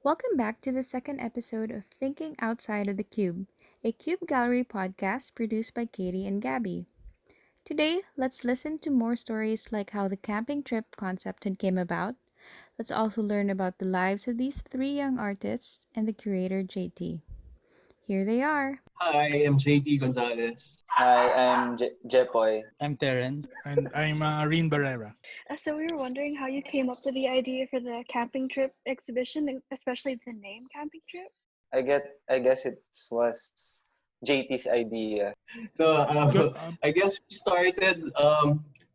Welcome back to the second episode of Thinking Outside of the Cube, a Cube Gallery podcast produced by Katie and Gabby. Today, let's listen to more stories like how the camping trip concept had came about. Let's also learn about the lives of these three young artists and the curator JT. Here they are. Hi, I'm JT Gonzalez. Hi, I'm Jepoy. I'm Terence. And I'm Reen Barrera. So we were wondering how you came up with the idea for the camping trip exhibition, and especially the name camping trip. I guess it was JT's idea. So Good. I guess we started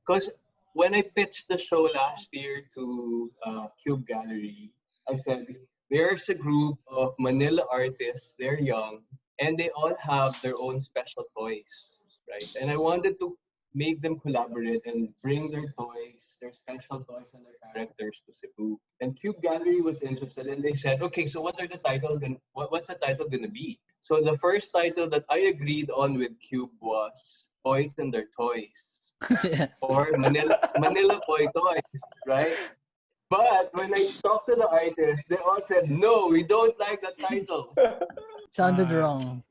because when I pitched the show last year to Cube Gallery, I said there's a group of Manila artists. They're young and they all have their own special toys, right? And I wanted to make them collaborate and bring their toys, their special toys and their characters to Cebu. And Cube Gallery was interested and they said, okay, so what's the title gonna be? So the first title that I agreed on with Cube was Boys and Their Toys. Or Manila Boy Toys, right? But when I talked to the artists, they all said, no, we don't like the title. Sounded wrong.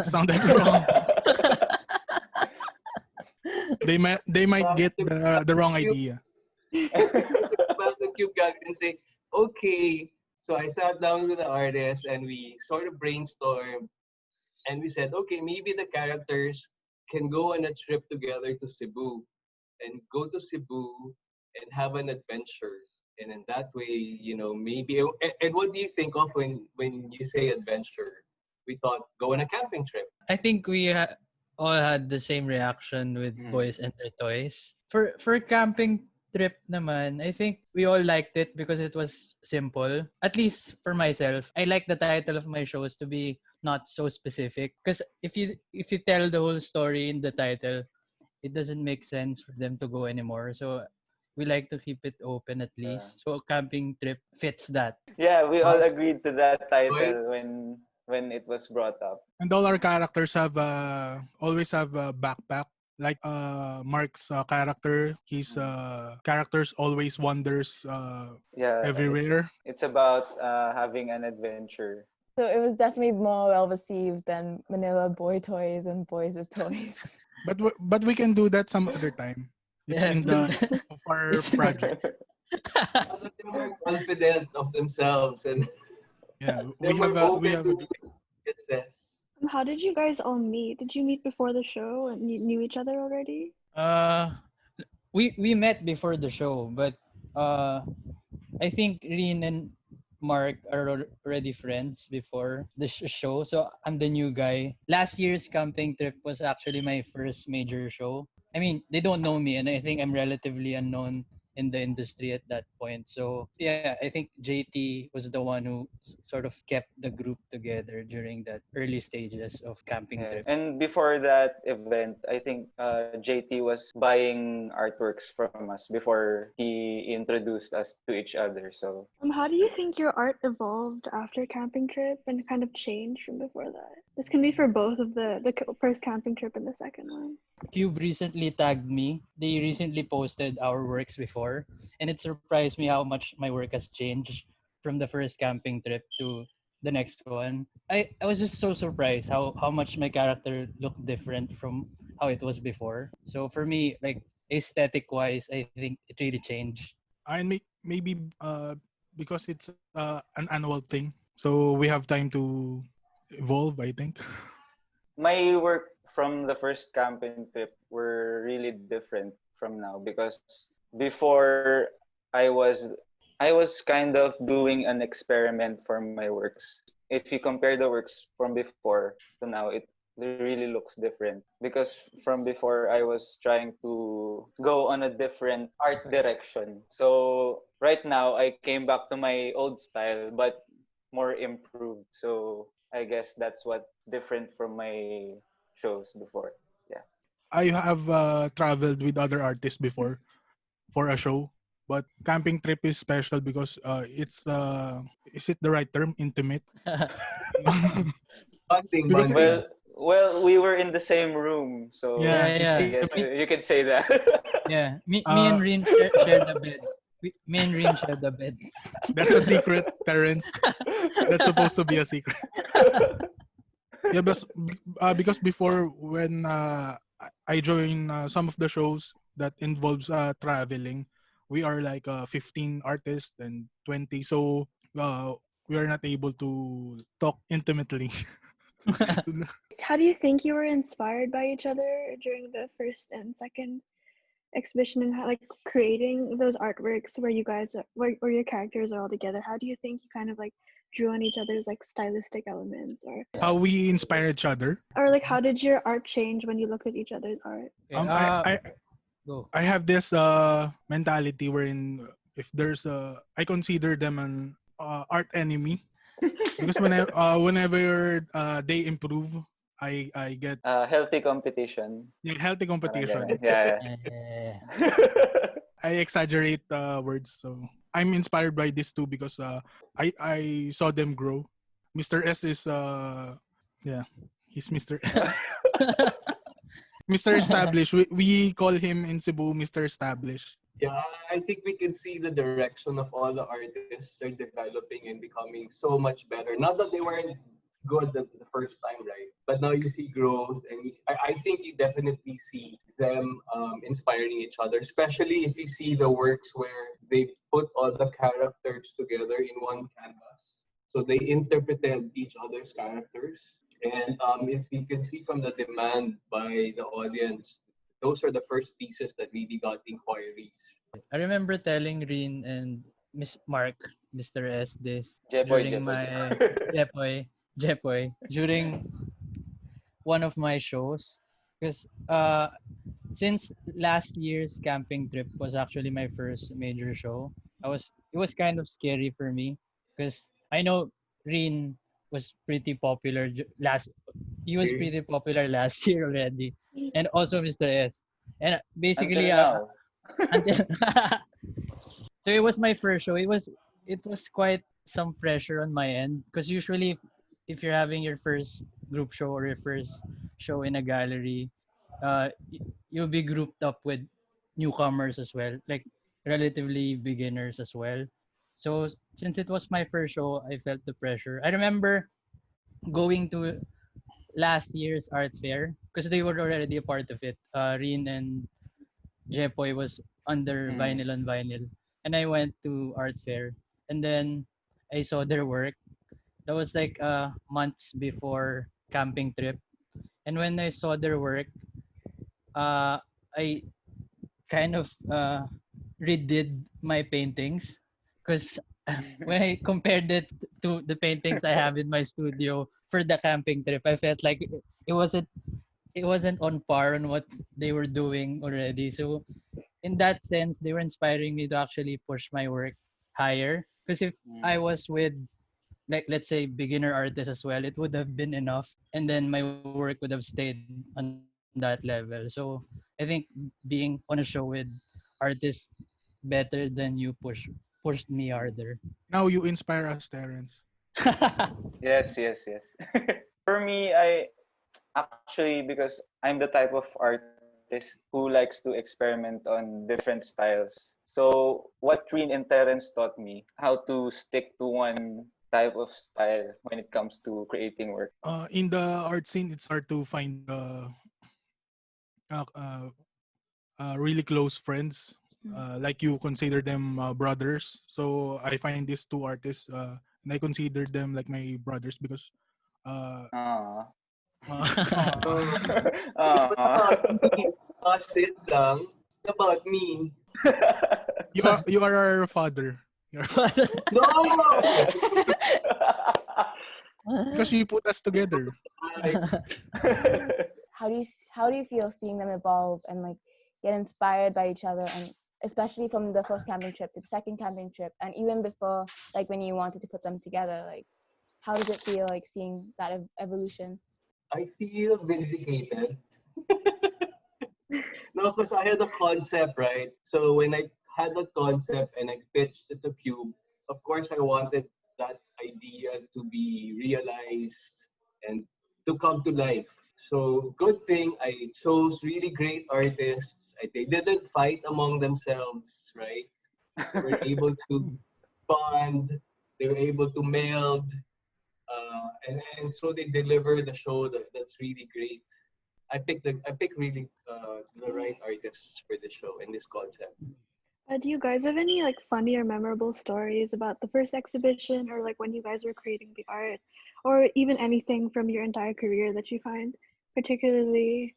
Sounded wrong. They might get the wrong idea. Back to Cube Gallery and say, okay. So I sat down with the artists and we sort of brainstormed and we said, okay, maybe the characters can go on a trip together to Cebu and go to Cebu and have an adventure. And in that way, maybe. And what do you think of when you say adventure? We thought go on a camping trip. I think we all had the same reaction with Boys and Their Toys. For camping trip naman, I think we all liked it because it was simple. At least for myself, I like the title of my shows to be not so specific. Because if you tell the whole story in the title, it doesn't make sense for them to go anymore. So we like to keep it open at least. So a camping trip fits that. Yeah, we all agreed to that title when it was brought up. And all our characters have always have a backpack. Like Mark's character, his characters always wanders Yeah, everywhere. it's about having an adventure. So it was definitely more well received than Manila Boy Toys and Boys with Toys. But we can do that some other time. It's in the of our project. They're more confident of themselves and Yeah, they're more open to doing it says. How did you guys all meet? Did you meet before the show and you knew each other already? We met before the show, but I think Reen and Mark are already friends before the show, so I'm the new guy. Last year's camping trip was actually my first major show. I mean, they don't know me, and I think I'm relatively unknown in the industry at that point. So yeah, I think JT was the one who sort of kept the group together during that early stages of camping Yeah. trip. And before that event, I think JT was buying artworks from us before he introduced us to each other. So How do you think your art evolved after camping trip and kind of changed from before that? This can be for both of the first camping trip and the second one. Cube recently tagged me. They recently posted our works before, and it surprised me how much my work has changed from the first camping trip to the next one. I was just so surprised how much my character looked different from how it was before. So for me, like aesthetic wise, I think it really changed. And maybe because it's an annual thing, so we have time to evolve, I think. my work from the first camping trip were really different from now because before I was I was kind of doing an experiment for my works. If you compare the works from before to now, it really looks different because from before I was trying to go on a different art direction. So right now I came back to my old style but more improved. So I guess that's what's different from my shows before. Yeah. I have traveled with other artists before for a show, but camping trip is special because it's is it the right term, intimate? Bonding, Because bonding. Well, we were in the same room, so Yeah, Yeah. I guess you could say that. Yeah, me Uh, and Rin shared a bed. Me and Rin share the bed. That's a secret, Terrence. That's supposed to be a secret. Yeah, because before when I join some of the shows that involves traveling, we are like 15 artists and 20, so uh, we are not able to talk intimately. How do you think you were inspired by each other during the first and second exhibition, and how, like, creating those artworks where you guys where your characters are all together? How do you think you kind of like drew on each other's like stylistic elements, How we inspire each other. or like how did your art change when you looked at each other's art? Okay, I go. I have this mentality wherein if there's I consider them an art enemy because whenever they improve, I get Healthy competition. healthy Parang competition. ganun. Yeah. Eh, I exaggerate words, so I'm inspired by this too because I saw them grow. Mr. S is yeah, he's Mr. Mr. Establish. We call him in Cebu Mr. Establish. Yeah, I think we can see the direction of all the artists are developing and becoming so much better. Not that they weren't good the first time, right? But now you see growth, and I think you definitely see them inspiring each other, especially if you see the works where they put all the characters together in one canvas. So they interpreted each other's characters. And if you can see from the demand by the audience, those are the first pieces that really got inquiries. I remember telling Rin and Miss Mark, Mr. S, this Jepoy, during Jepoy. my Jepoy, during one of my shows. Because since last year's camping trip was actually my first major show, it was kind of scary for me because I know Rin was pretty popular he was pretty popular last year already, and also Mr. S. And basically, Until now. until so it was my first show. It was quite some pressure on my end because usually if you're having your first group show or your first show in a gallery, you'll be grouped up with newcomers as well, like relatively beginners as well. So since it was my first show, I felt the pressure. I remember going to last year's art fair because they were already a part of it. Rin and Jepoy was under Mm. vinyl on vinyl, and I went to art fair, and then I saw their work. That was like months before camping trip, and when I saw their work, I kind of redid my paintings because when I compared it to the paintings I have in my studio for the camping trip, I felt like it wasn't it wasn't on par on what they were doing already. So in that sense, they were inspiring me to actually push my work higher. Because if I Mm. was with, like, let's say beginner artists as well, it would have been enough, and then my work would have stayed on that level. So I think being on a show with artists better than you pushed me harder. Now you inspire us, Terrence. Yes, yes, yes. For me, I actually, because I'm the type of artist who likes to experiment on different styles. So what Rin and Terence taught me, how to stick to one type of style when it comes to creating work. In the art scene, it's hard to find uh, uh, really close friends. Like you consider them brothers. So I find these two artists, and I consider them like my brothers because uh, Ah. Uh, what Ah. about me? Sit lang. What about me? you are our father. No! Because you put us together. I, How do you feel seeing them evolve and like get inspired by each other, and especially from the first camping trip to the second camping trip, and even before, like when you wanted to put them together, like how does it feel like seeing that evolution? I feel vindicated. No, because I had a concept, right? So when I had a concept and I pitched it to Cube, of course I wanted that idea to be realized and to come to life. So good thing I chose really great artists. They didn't fight among themselves, right? They were able to bond. They were able to meld. And so they deliver the show that's really great. I picked really the right artists for the show and this concept. Do you guys have any like funny or memorable stories about the first exhibition or like when you guys were creating the art or even anything from your entire career that you find particularly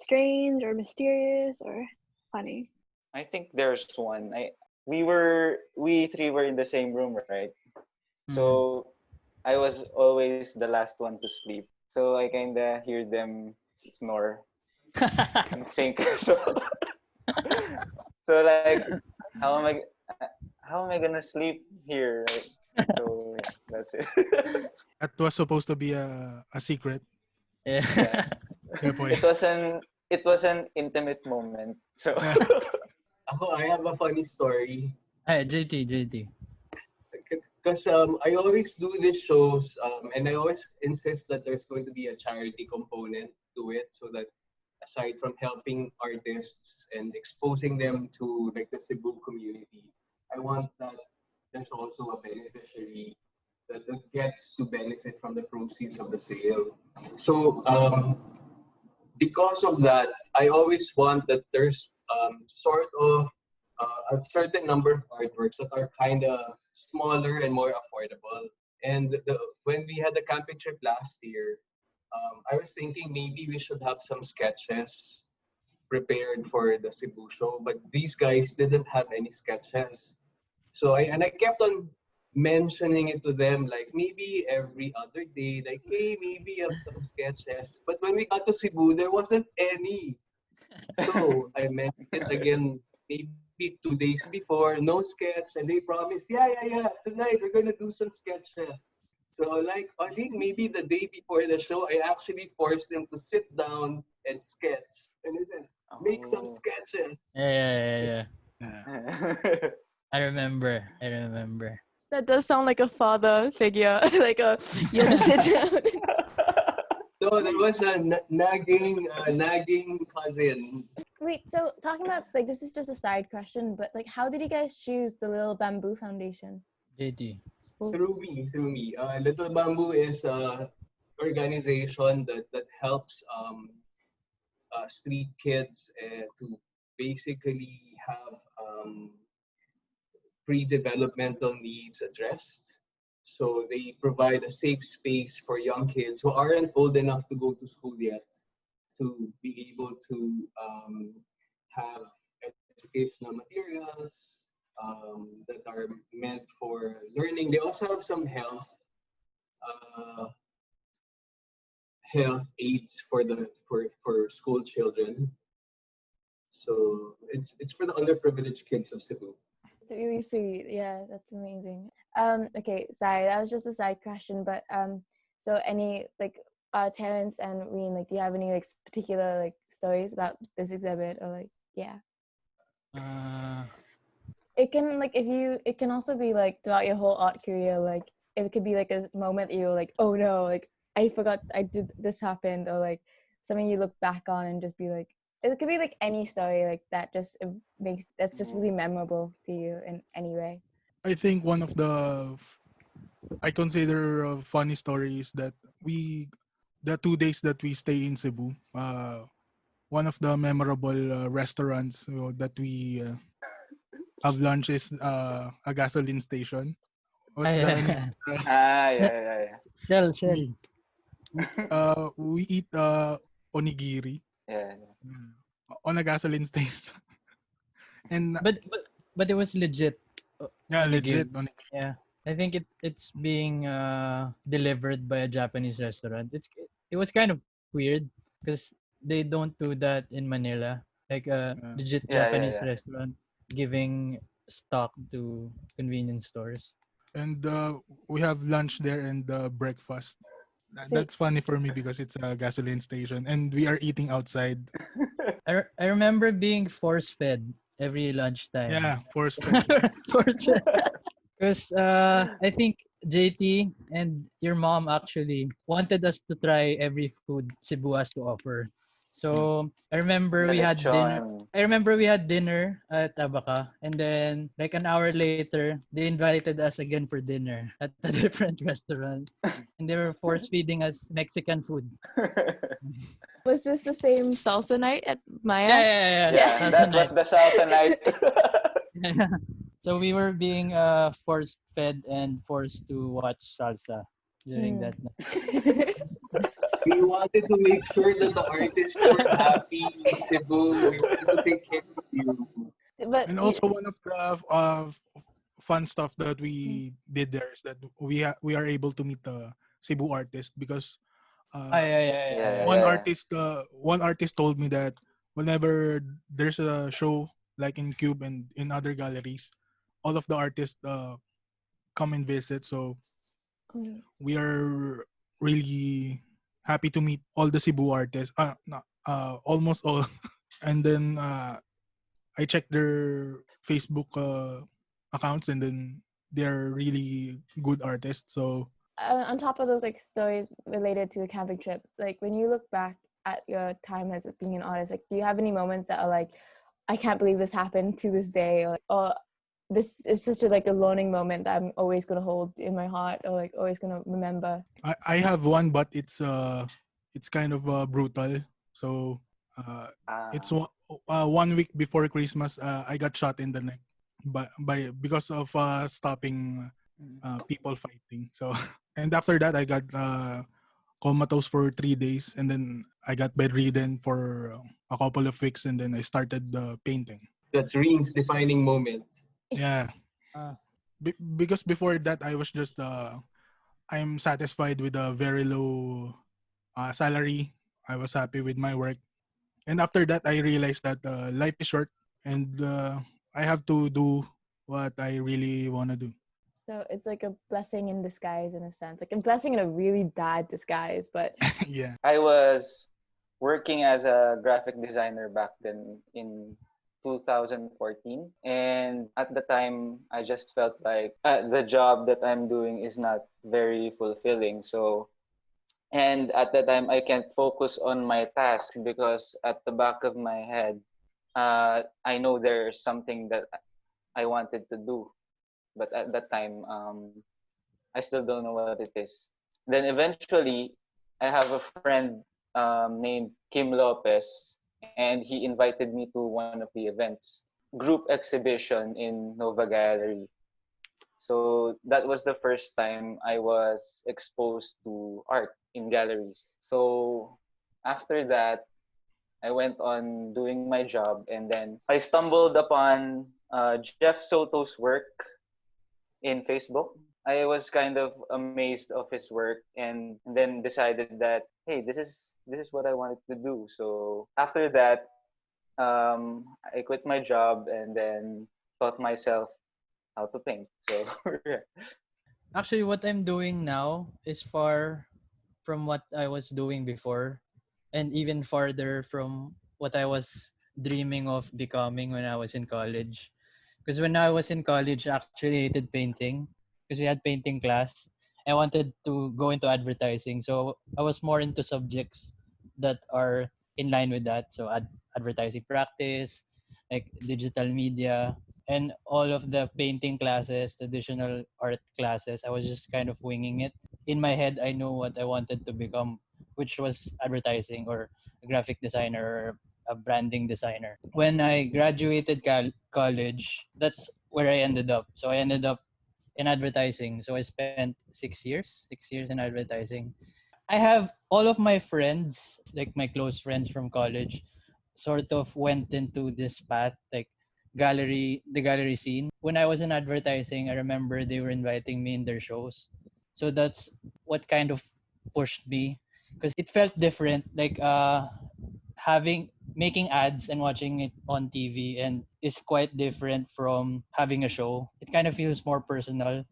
strange or mysterious or funny? I think there's one. We three were in the same room, right? Mm. So I was always the last one to sleep. So I kinda hear them snore and think. So like how am I how am I gonna sleep here? Right? So yeah, that's it. That was supposed to be a secret. Yeah. Yeah. Yeah, boy. It was an intimate moment. So Yeah. I have a funny story. Hey, JT. Because I always do these shows, and I always insist that there's going to be a charity component to it, so that aside from helping artists and exposing them to like the Cebu community, I want that there's also a beneficiary that gets to benefit from the proceeds of the sale. So because of that, I always want that there's sort of a certain number of artworks that are kind of smaller and more affordable. And when we had the camping trip last year, I was thinking maybe we should have some sketches prepared for the Cebu show, but these guys didn't have any sketches. So I kept on mentioning it to them like maybe every other day, like hey, maybe I have some sketches. But when we got to Cebu, there wasn't any. So I mentioned it again maybe 2 days before, no sketch, and they promised, yeah, tonight we're gonna do some sketches. So like I think maybe the day before the show, I actually forced them to sit down and sketch. And they said, make some oh. sketches. Yeah. Yeah. I remember. That does sound like a father figure. Like a you have to sit down. So there was a nagging cousin. Wait, so talking about like this is just a side question, but like how did you guys choose the Little Bamboo Foundation? JT. Through me. Little Bamboo is a organization that helps street kids to basically have pre-developmental needs addressed. So they provide a safe space for young kids who aren't old enough to go to school yet to be able to have educational materials that are meant for learning. They also have some uh, health aids for school children. So it's for the underprivileged kids of Cebu. It's really sweet. Yeah, that's amazing. Okay, sorry, that was just a side question, but so any like Terrence and Reen, like do you have any like particular like stories about this exhibit or like yeah? It can like it can also be like throughout your whole art career, like it could be like a moment that you're like, oh no, like I forgot I did this happened, or like something you look back on and just be like, it could be like any story like that just makes that's just really memorable to you in any way. I think one of I consider funny stories that the 2 days that we stay in Cebu. One of the memorable restaurants that we have lunch is a gasoline station. What's the name? Yeah. Shell. We eat onigiri Yeah. on a gasoline station. And But it was legit. yeah, Onigiri. legit onigiri. Yeah. I think it's being delivered by a Japanese restaurant. It was kind of weird because they don't do that in Manila. Like a legit Japanese Yeah. restaurant giving stock to convenience stores. And we have lunch there and breakfast. So That's funny for me because it's a gasoline station and we are eating outside. I remember being force fed every lunchtime. Yeah, force fed. Force because I think JT and your mom actually wanted us to try every food Cebu has to offer. So I remember we had dinner. Lechon. I remember we had dinner at Abaca, and then like an hour later, they invited us again for dinner at a different restaurant, and they were force feeding us Mexican food. Was this the same salsa night at Yeah, Maya? yeah, yeah, yeah. Yeah, That's the that night. was the salsa night. So we were being forced fed and forced to watch salsa during Mm. that night. We wanted to make sure that the artists were happy in Cebu. We wanted to take care of you. But And also one of the fun stuff that we did there is that we are able to meet the Cebu artist because Ah, uh, yeah, yeah, yeah, Yeah, yeah. yeah. one artist told me that whenever there's a show like in Qube and in other galleries, all of the artists come and visit. So Mm. we are really happy to meet all the Cebu artists. No, almost all. And then I checked their Facebook accounts, and then they're really good artists. So On top of those like stories related to the camping trip, like when you look back at your time as being an artist, like do you have any moments that are like, I can't believe this happened to this day, or this is such a like a learning moment that I'm always gonna hold in my heart, or like always gonna remember? I have one, but it's kind of brutal. So it's Ah. 1 week before Christmas. I got shot in the neck, by because of stopping people fighting. So and after that, I got comatose for 3 days, and then I got bedridden for a couple of weeks, and then I started painting. That's Reen's defining moment. Yeah, Ah. because before that, I was just I'm satisfied with a very low salary. I was happy with my work, and after that, I realized that life is short, and I have to do what I really want to do. So it's like a blessing in disguise in a sense, like a blessing in a really bad disguise, but Yeah. I was working as a graphic designer back then in 2014, and at the time I just felt like the job that I'm doing is not very fulfilling. So, and at the time I can't focus on my task because at the back of my head, I know there's something that I wanted to do, but at that time, I still don't know what it is. Then eventually, I have a friend named Kim Lopez, and he invited me to one of the events, group exhibition in Nova Gallery. So that was the first time I was exposed to art in galleries. So after that, I went on doing my job, and then I stumbled upon Jeff Soto's work in Facebook. I was kind of amazed of his work, and then decided that, hey, this is what I wanted to do. So after that, I quit my job and then taught myself how to paint. So yeah. Actually, what I'm doing now is far from what I was doing before, and even farther from what I was dreaming of becoming when I was in college. Because when I was in college, I actually hated painting because we had painting class. I wanted to go into advertising, so I was more into subjects that are in line with that. So advertising practice, like digital media, and all of the painting classes, traditional art classes. I was just kind of winging it. In my head, I know what I wanted to become, which was advertising or a graphic designer or a branding designer. When I graduated college, that's where I ended up. So I ended up in advertising. So I spent 6 years in advertising. I have all of my friends, like my close friends from college, sort of went into this path, like the gallery scene. When I was in advertising, I remember they were inviting me in their shows. So that's what kind of pushed me because it felt different. Like having making ads and watching it on TV and is quite different from having a show. It kind of feels more personal,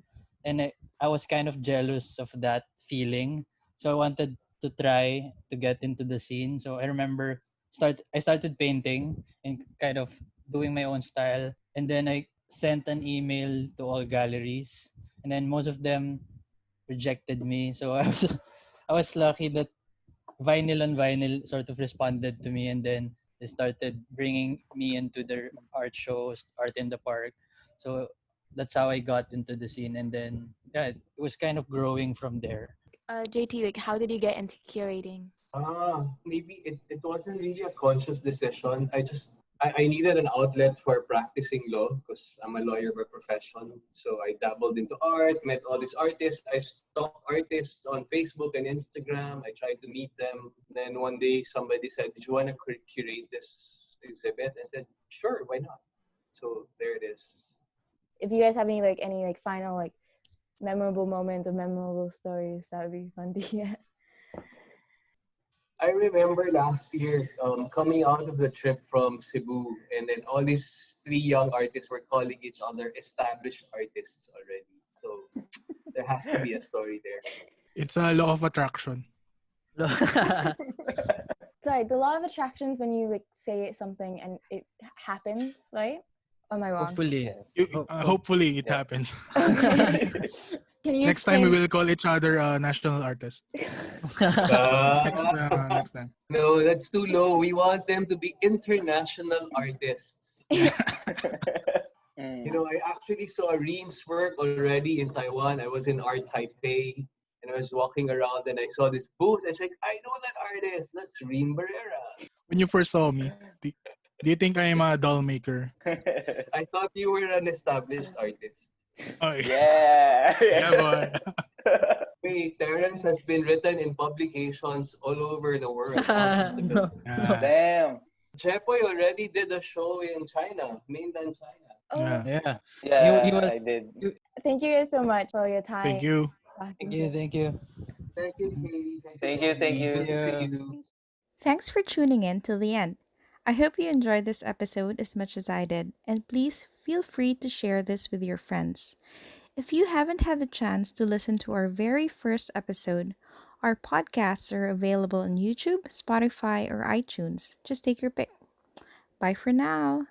and I was kind of jealous of that feeling. So I wanted to try to get into the scene. So I remember I started painting and kind of doing my own style, and then I sent an email to all galleries, and then most of them rejected me. So I was lucky that Vinyl on Vinyl sort of responded to me, and then they started bringing me into their art shows, art in the park. So that's how I got into the scene, and then yeah, it was kind of growing from there. JT, like, how did you get into curating? Maybe it wasn't really a conscious decision. I needed an outlet for practicing law because I'm a lawyer by profession. So I dabbled into art, met all these artists. I stalked artists on Facebook and Instagram. I tried to meet them. Then one day somebody said, "Did you want to curate this exhibit?" I said, "Sure, why not?" So there it is. If you guys have any final memorable moments or memorable stories, that would be fun to hear. I remember last year coming out of the trip from Cebu, and then all these three young artists were calling each other established artists already. So there has to be a story there. It's a law of attraction. Sorry, the law of attractions when you say something and it happens, right? Or am I wrong? Hopefully. Hopefully it Yeah. happens. Okay. Can you Next time we explain? will call each other national artist. Next time. No, that's too low. We want them to be international artists. You know, I actually saw Reen's work already in Taiwan. I was in Art Taipei and I was walking around and I saw this booth. I was like, I know that artist. That's Reen Barrera. When you first saw me, do you think I'm a doll maker? I thought you were an established artist. Oh, Yeah. yeah, boy. Wait, Terrence has been written in publications all over the world, not just the No, Philippines. Yeah. Damn. Chepoy already did a show in China, mainland China. Oh, Yeah. yeah. Yeah, He was. I did. thank you guys so much for your time. Thank you. Thank you. Thank you. Thank you, Katie. Thank you, thank Abby. you. Good to see Yeah. you. Thanks for tuning in till the end. I hope you enjoyed this episode as much as I did, and please feel free to share this with your friends. If you haven't had the chance to listen to our very first episode, our podcasts are available on YouTube, Spotify, or iTunes. Just take your pick. Bye for now.